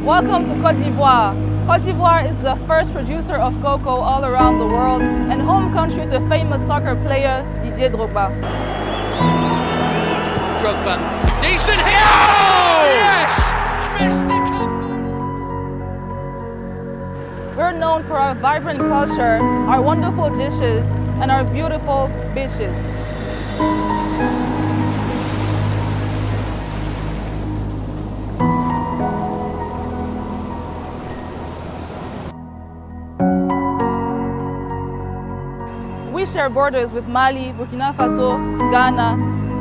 Welcome to Côte d'Ivoire. Côte d'Ivoire is the first producer of cocoa all around the world and home country to famous soccer player Didier Drogba. Drogba, decent hit! Oh! Yes! We're known for our vibrant culture, our wonderful dishes, and our beautiful beaches. We share borders with Mali, Burkina Faso, Ghana,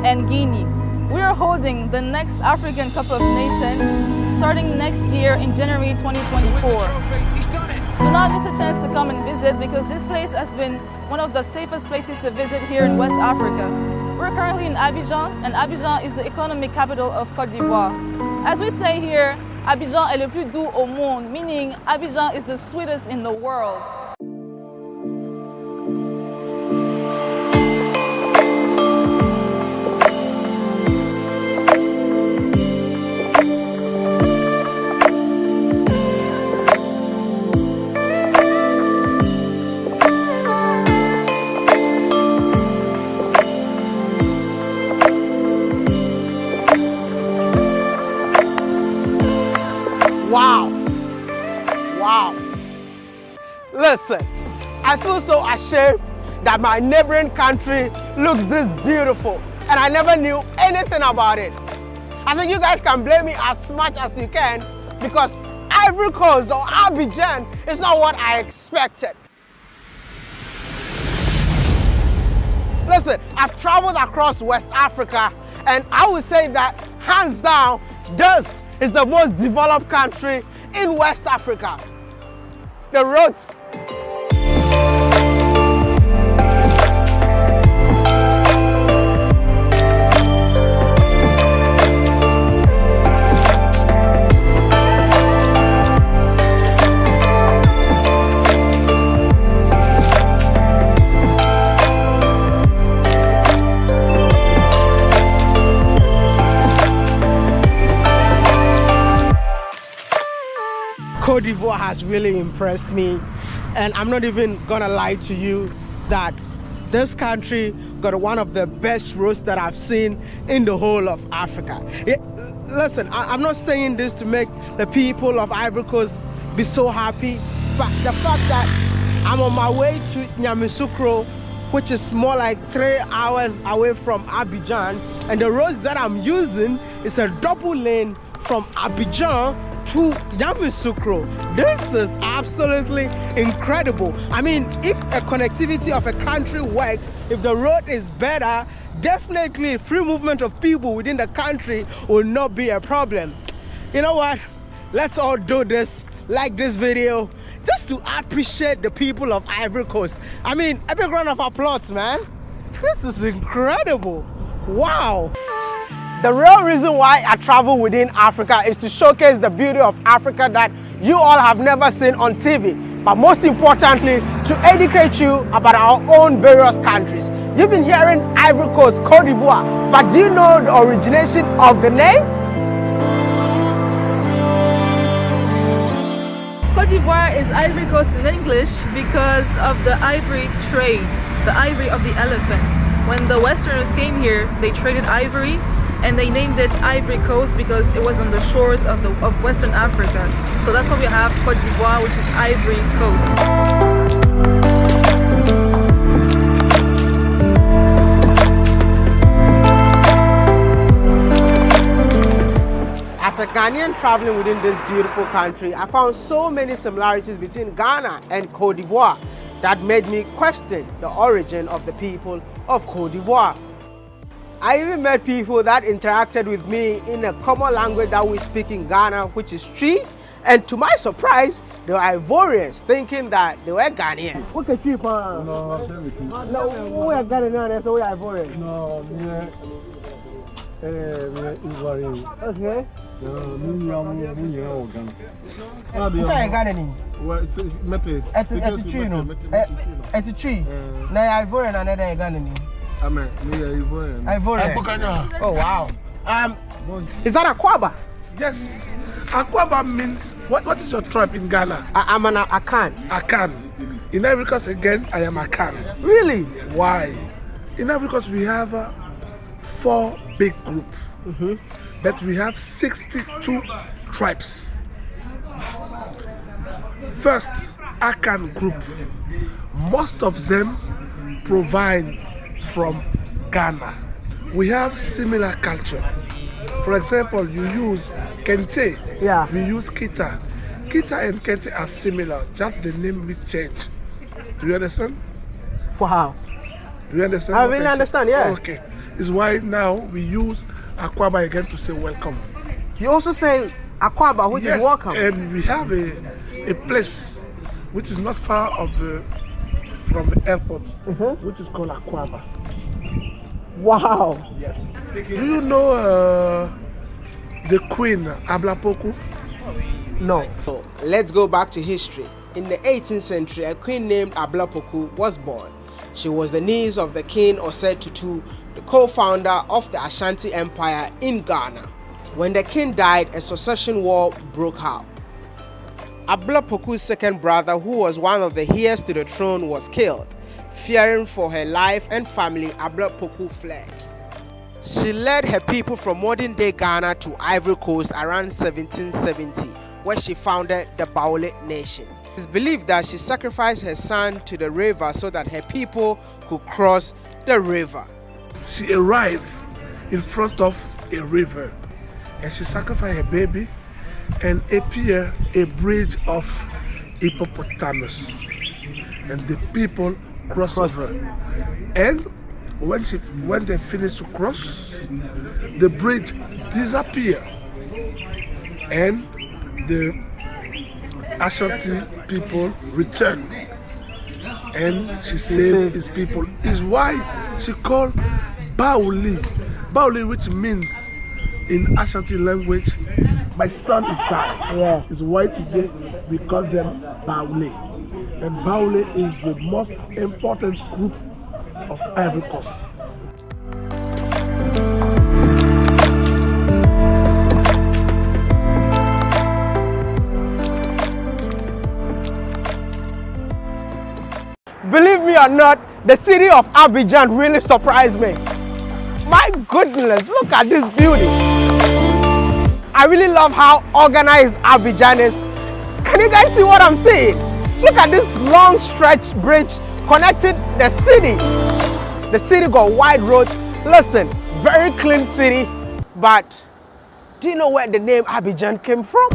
and Guinea. We are holding the next African Cup of Nations starting next year in January 2024. Do not miss a chance to come and visit because this place has been one of the safest places to visit here in West Africa. We're currently in Abidjan, and Abidjan is the economic capital of Côte d'Ivoire. As we say here, Abidjan est le plus doux au monde, meaning Abidjan is the sweetest in the world. Wow. Listen, I feel so ashamed that my neighboring country looks this beautiful and I never knew anything about it. I think you guys can blame me as much as you can because Ivory Coast or Abidjan is not what I expected. Listen, I've traveled across West Africa and I would say that hands down, this is the most developed country in West Africa. The roads. Côte d'Ivoire has really impressed me, and I'm not even gonna lie to you that this country got one of the best roads that I've seen in the whole of Africa. Listen, I'm not saying this to make the people of Ivory Coast be so happy, but the fact that I'm on my way to Yamoussoukro, which is more like 3 hours away from Abidjan, and the roads that I'm using is a double lane from Abidjan to Yamoussoukro. This is absolutely incredible. I mean, if a connectivity of a country works, if the road is better, definitely free movement of people within the country will not be a problem. You know what? Let's all do this, like this video, just to appreciate the people of Ivory Coast. I mean, a big round of applause, man. This is incredible. Wow. The real reason why I travel within Africa is to showcase the beauty of Africa that you all have never seen on TV, but most importantly, to educate you about our own various countries. You've been hearing Ivory Coast, Côte d'Ivoire, but do you know the origination of the name? Côte d'Ivoire is Ivory Coast in English because of the ivory trade, the ivory of the elephants. When the Westerners came here, they traded ivory, and they named it Ivory Coast because it was on the shores of Western Africa. So that's why we have Côte d'Ivoire, which is Ivory Coast. As a Ghanaian traveling within this beautiful country, I found so many similarities between Ghana and Côte d'Ivoire that made me question the origin of the people of Côte d'Ivoire. I even met people that interacted with me in a common language that we speak in Ghana, which is Tree. And to my surprise, they were Ivorians, thinking that they were Ghanaians. What can you do? No, we are Ghanaians, so we are Ivorians. No, Ivory. Okay. It's a tree. Now Ivorian and another Ghanaian. Ivorian. Oh wow. Is that a kwaba? Yes. Akwaba means what is your tribe in Ghana? I'm an Akan. Akan. In Ivory Coast again, I am Akan. Really? Why? In Ivory Coast we have 4 big groups, but we have 62 tribes. First, Akan group. Most of them provide from Ghana. We have similar culture. For example, you use Kente, we use Kita. Kita and Kente are similar, just the name will change. Do you understand? Wow. Do you understand? I really understand, yeah. Okay. It's why now we use Akwaba again to say welcome. You also say Akwaba, which is welcome. And we have a place which is not far from the airport, which is called Akwaba. Wow. Yes. Do you know the Queen Ablapoku? No. So, let's go back to history. In the 18th century, a queen named Ablapoku was born. She was the niece of the king Osei Tutu, the co-founder of the Ashanti Empire in Ghana. When the king died, a succession war broke out. Ablapoku's second brother, who was one of the heirs to the throne, was killed. Fearing for her life and family, Ablapoku fled. She led her people from modern-day Ghana to Ivory Coast around 1770, where she founded the Baoulé nation. It is believed that she sacrificed her son to the river so that her people could cross the river. She arrived in front of a river and she sacrificed her baby and appeared a bridge of hippopotamus. And the people crossed over. And when they finished to cross, the bridge disappeared. And the Ashanti people returned. And she saved his people. Is why she called Baoulé. Baoulé, which means in Ashanti language, my son is dying. Yeah. Is why today we call them Baoulé. And Baoulé is the most important group of Ivory Coast. Believe me or not, the city of Abidjan really surprised me. My goodness, look at this beauty. I really love how organized Abidjan is. Can you guys see what I'm saying? Look at this long stretch bridge connecting the city. The city got wide roads. Listen, very clean city. But do you know where the name Abidjan came from?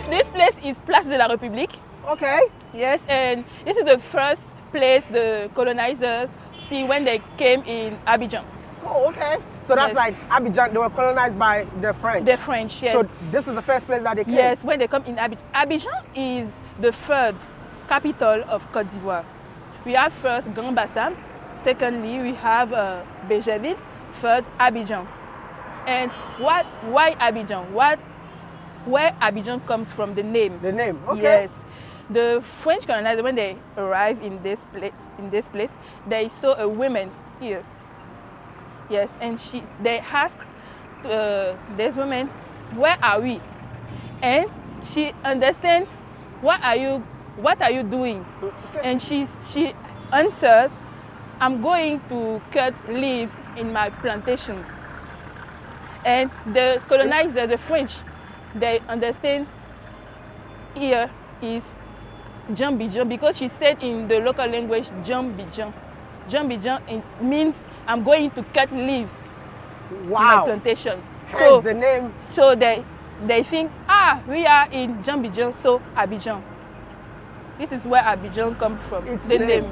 This place is Place de la République. Okay. Yes, and this is the first place the colonizers see when they came in Abidjan. Oh, okay. So that's like Abidjan, they were colonized by the French. The French, yes. So this is the first place that they came? Yes, when they come in Abidjan. Abidjan is the third capital of Côte d'Ivoire. We have first Grand Bassam, secondly we have Béjaville, third Abidjan. And why Abidjan? Where Abidjan comes from, the name. The name, okay. Yes. The French colonizers, when they arrived in this place, they saw a woman here. Yes, and they asked this woman, where are we? And she understand, what are you doing? And she answered, I'm going to cut leaves in my plantation. And the colonizers, the French, they understand here is Jambijan, because she said in the local language Jambijan. Jambijan means I'm going to cut leaves in my plantation. Hence the name. So they think, we are in Jambijan, so Abidjan. This is where Abidjan comes from. Its name.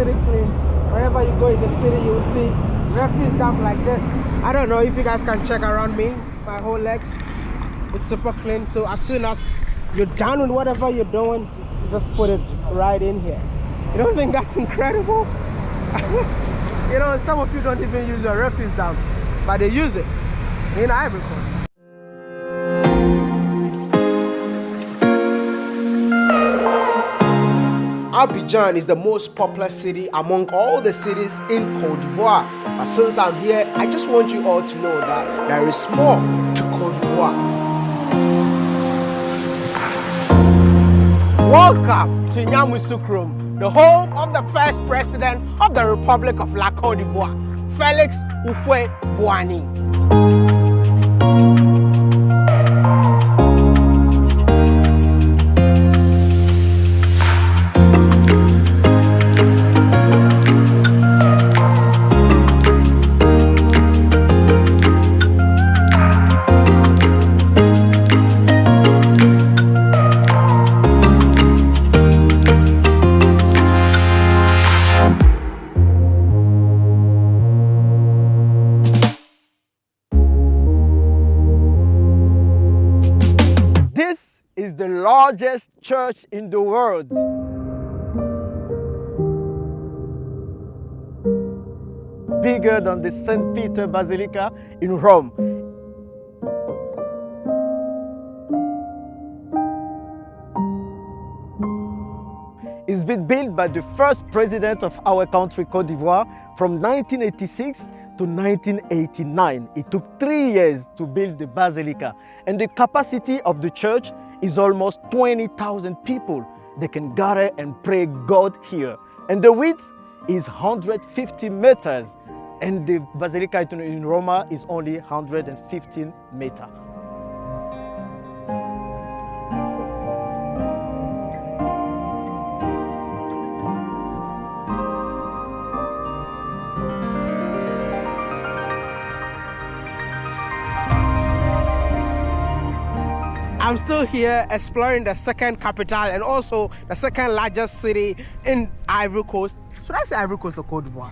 city clean. Wherever you go in the city, you'll see refuse dump like this. I don't know if you guys can check around me, my whole legs. It's super clean. So as soon as you're done with whatever you're doing, you just put it right in here. You don't think that's incredible? You know, some of you don't even use your refuse dump, but they use it in Ivory Coast. Abidjan is the most popular city among all the cities in Côte d'Ivoire. But since I'm here, I just want you all to know that there is more to Côte d'Ivoire. Welcome to Yamoussoukro, the home of the first president of the Republic of La Côte d'Ivoire, Félix Houphouët-Boigny. This is the largest church in the world. Bigger than the St. Peter Basilica in Rome. It's been built by the first president of our country, Côte d'Ivoire, from 1986 to 1989. It took 3 years to build the basilica, and the capacity of the church is almost 20,000 people. They can gather and pray God here. And the width is 150 meters, and the basilica in Roma is only 115 meters. I'm still here exploring the second capital and also the second largest city in Ivory Coast. Should I say Ivory Coast or Côte d'Ivoire?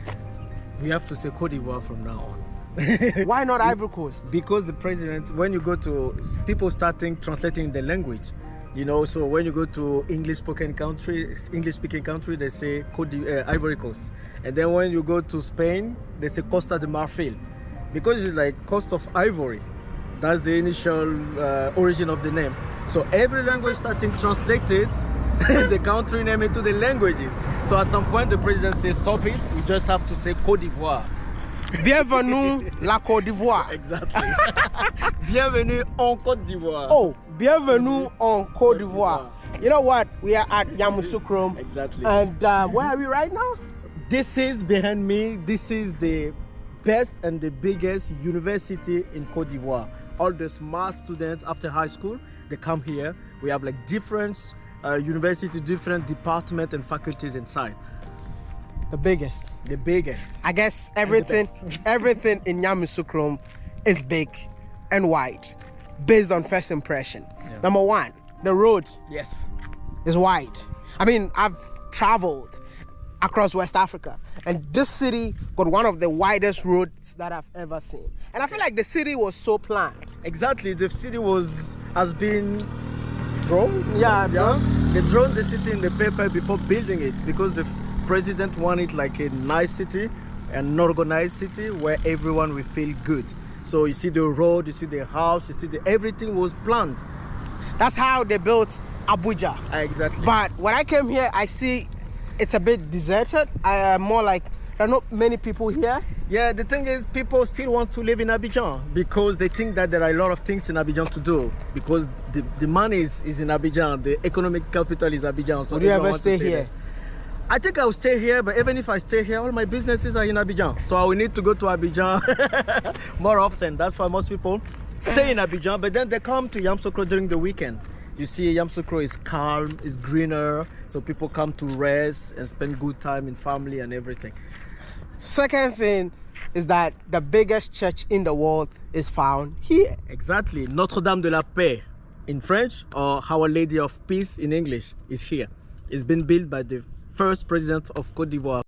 We have to say Côte d'Ivoire from now on. Why not Ivory Coast? Because the president, when you go to people starting translating the language, you know, so when you go to English-speaking country, they say Ivory Coast. And then when you go to Spain, they say Costa de Marfil. Because it's like Coast of Ivory. That's the initial origin of the name. So every language starting translated the country name into the languages. So at some point the president says stop it, we just have to say Côte d'Ivoire. Bienvenue la Côte d'Ivoire. Exactly. Bienvenue en Côte d'Ivoire. Oh, bienvenue en Côte d'Ivoire. You know what? We are at Yamoussoukro. Exactly. And where are we right now? This is behind me. This is the best and the biggest university in Côte d'Ivoire. All the smart students after high school, they come here. We have like different university, different departments and faculties inside. The biggest. The biggest. I guess everything in Yamoussoukro is big and wide, based on first impression. Yeah. Number one, the road. Yes. Is wide. I mean, I've traveled across West Africa, and this city got one of the widest roads that I've ever seen. And I feel like the city was so planned. Exactly, the city has been drawn. Yeah. They drawn the city in the paper before building it because the president wanted like a nice city, an organized city where everyone will feel good. So you see the road, you see the house, you see everything was planned. That's how they built Abuja. Exactly. But when I came here, I see it's a bit deserted. More like there are not many people here. Yeah, the thing is, people still want to live in Abidjan because they think that there are a lot of things in Abidjan to do because the money is in Abidjan, the economic capital is Abidjan. So would you ever stay here? There. I think I'll stay here, but even if I stay here, all my businesses are in Abidjan. So I will need to go to Abidjan more often. That's why most people stay in Abidjan, but then they come to Yamoussoukro during the weekend. You see, Yamoussoukro is calm, it's greener, so people come to rest and spend good time in family and everything. Second thing is that the biggest church in the world is found here. Exactly. Notre-Dame de la Paix in French, or Our Lady of Peace in English, is here. It's been built by the first president of Côte d'Ivoire.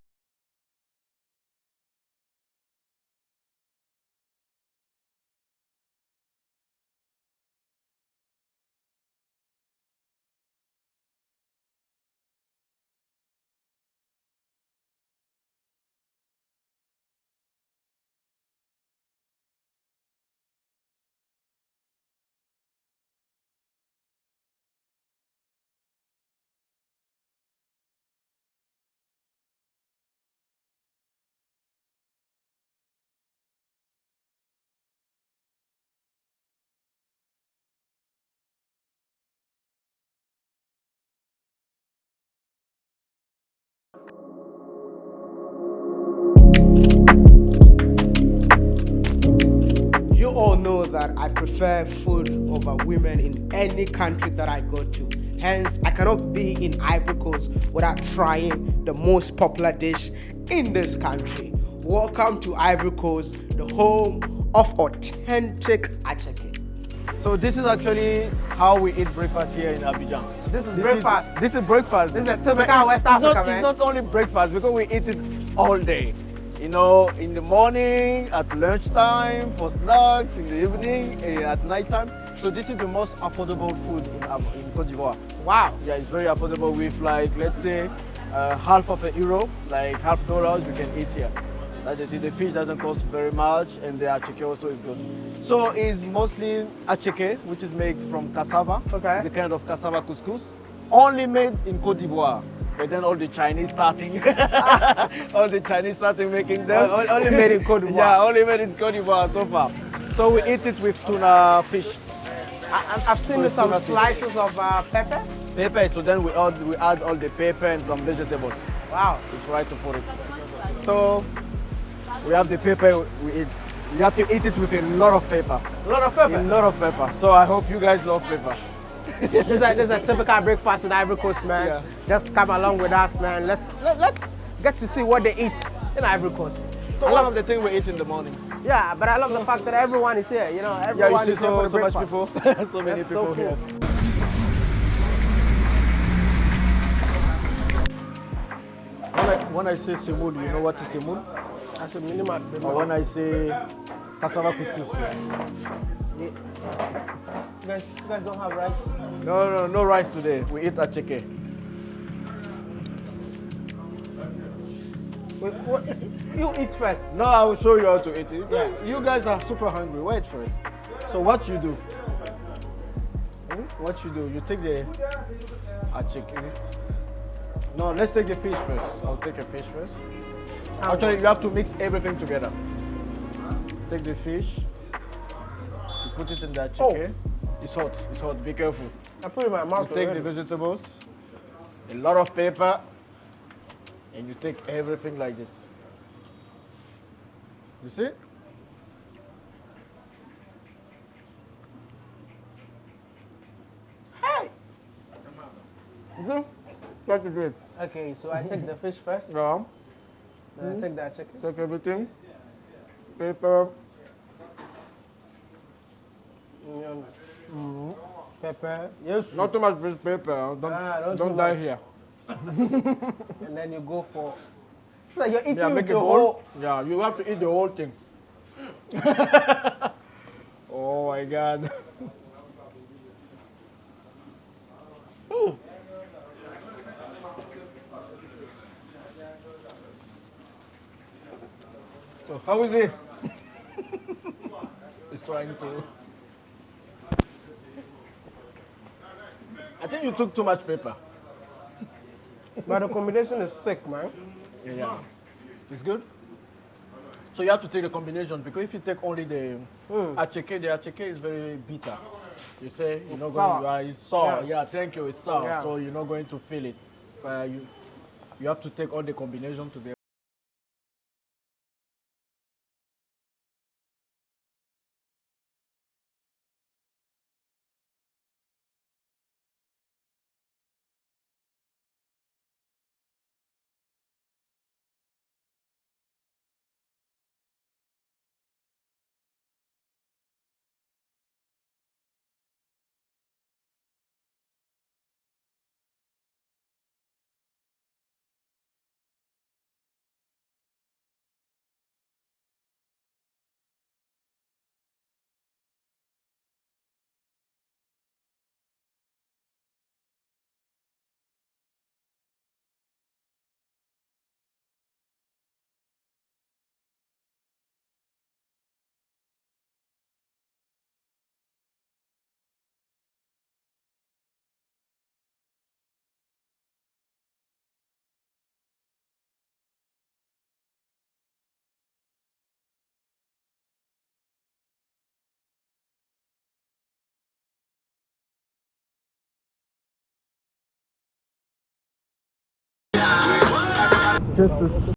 know that I prefer food over women in any country that I go to. Hence, I cannot be in Ivory Coast without trying the most popular dish in this country. Welcome to Ivory Coast, the home of authentic acheke. So this is actually how we eat breakfast here in Abidjan. This is breakfast. This is breakfast. This is a typical West Africa, It's man. not only breakfast because we eat it all day. You know, in the morning, at lunchtime, for snacks, in the evening, at night time. So this is the most affordable food in Côte d'Ivoire. Wow. Yeah, it's very affordable with like, let's say, half of €1, like $half you can eat here. Like the fish doesn't cost very much and the acheke also is good. So it's mostly acheke, which is made from cassava. Okay. It's a kind of cassava couscous, only made in Côte d'Ivoire. But then all the Chinese starting, making them. Only made in Côte d'Ivoire. Yeah, only made in Côte d'Ivoire so far. So we eat it with tuna fish. I've seen So some tuna fish. slices of pepper. Pepper, so then we add all the pepper and some vegetables. Wow. We try to put it. So we have the pepper we eat. You have to eat it with a lot of pepper. A lot of pepper. A lot of pepper. So I hope you guys love pepper. This is a typical breakfast in Ivory Coast, man. Yeah. Just come along with us, man. Let's get to see what they eat in Ivory Coast. So one of the things we eat in the morning. Yeah, but I love the fact that everyone is here. You know, Yeah, everyone you is see here for the so much breakfast. people, so many That's so people here. cool. When I say semoule, you know what is semoule? That's a minimum. Or when I say cassava couscous. You guys don't have rice? No rice today. We eat acheke. What? You eat first. No, I will show you how to eat it. Yeah. You guys are super hungry. Wait first. So what you do? What you do? You take the acheke. No, let's take the fish first. I'll take a fish first. Actually, you have to mix everything together. Take the fish. You put it in the acheke. It's hot. It's hot. Be careful. I put it in my mouth. You take the vegetables. A lot of pepper. And you take everything like this. You see? Hey. That's it. Okay, so I take the fish first. Yeah. Then I take that chicken. Take everything. Pepper. Pepper. Yes. Not too much fish pepper. not Don't too die much. here. And then you go for. It's like you're eating Yeah, with make a the bowl. whole. Yeah, you have to eat the whole thing. Oh my God. So how is it? He's trying to. I think you took too much pepper. But the combination is sick, man. Yeah. It's good. So you have to take the combination because if you take only the acheke is very bitter. You say you're not sour. going. It's sour. Yeah. Yeah, thank you. It's sour, Yeah. so you're not going to feel it. You have to take all the combination together. This is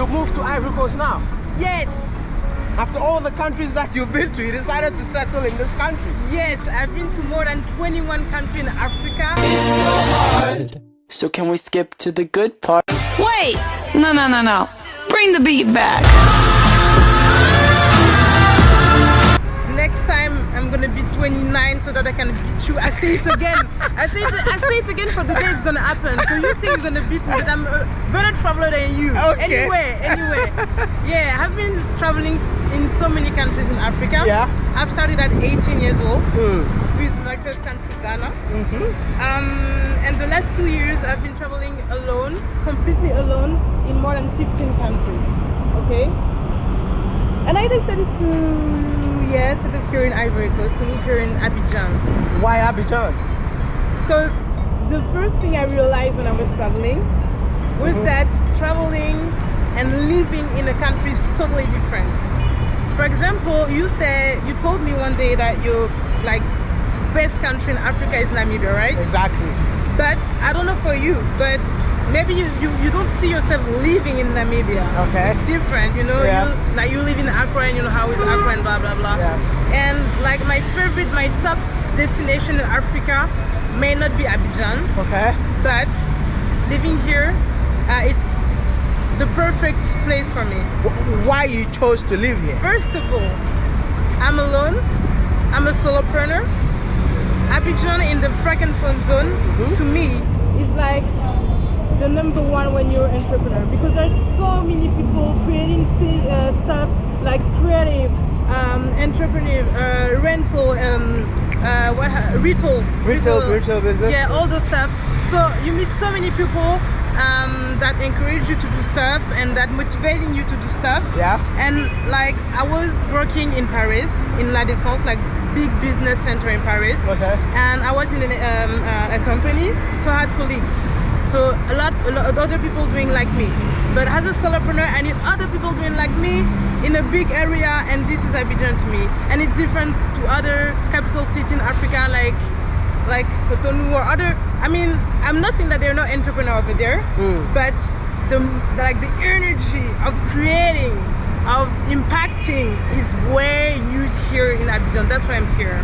you moved to Ivory Coast now. Yes, After all the countries that you've been to, you decided to settle in this country. yes, I've been to more than 21 countries in Africa. So can we skip to the good part? Wait! No. Bring the beat back. Next time I'm gonna be 29 so that I can beat you. I say it again. I say it again for the day it's gonna happen. So you think you're gonna beat me, but I'm a better traveler than you. Okay. Anyway. Yeah, I've been traveling in so many countries in Africa. Yeah. I've started at 18 years old with my first country, Ghana. And the last 2 years I've been traveling alone, completely alone, in more than 15 countries. Okay? And I decided to set up here in Ivory Coast, to move here in Abidjan. Why Abidjan? Because the first thing I realized when I was traveling was that traveling and living in a country is totally different. For example, you told me one day that your best country in Africa is Namibia, right? Exactly. But I don't know for you, but maybe you don't see yourself living in Namibia. Okay. It's different, you know. Yeah. You live in Accra and you know how is Accra and blah blah blah. Yeah. And my top destination in Africa may not be Abidjan, Okay. but living here, it's the perfect place for me. Why you chose to live here? First of all, I'm alone. I'm a solopreneur. Abidjan in the Francophone zone, to me, is like the number one when you're an entrepreneur, because there's so many people creating stuff like creative, entrepreneur, rental, retail business. Yeah, all those stuff. So you meet so many people that encourage you to do stuff and that motivating you to do stuff. Yeah. And I was working in Paris, in La Défense, big business center in Paris. Okay. And I was in a company, so I had colleagues. So a lot of other people doing like me. But as a solopreneur, I need other people doing like me in a big area, and this is Abidjan to me. And it's different to other capital cities in Africa, like Cotonou or other. I mean, I'm not saying that they're not entrepreneurs over there, but the energy of creating, of impacting is way used here in Abidjan. That's why I'm here.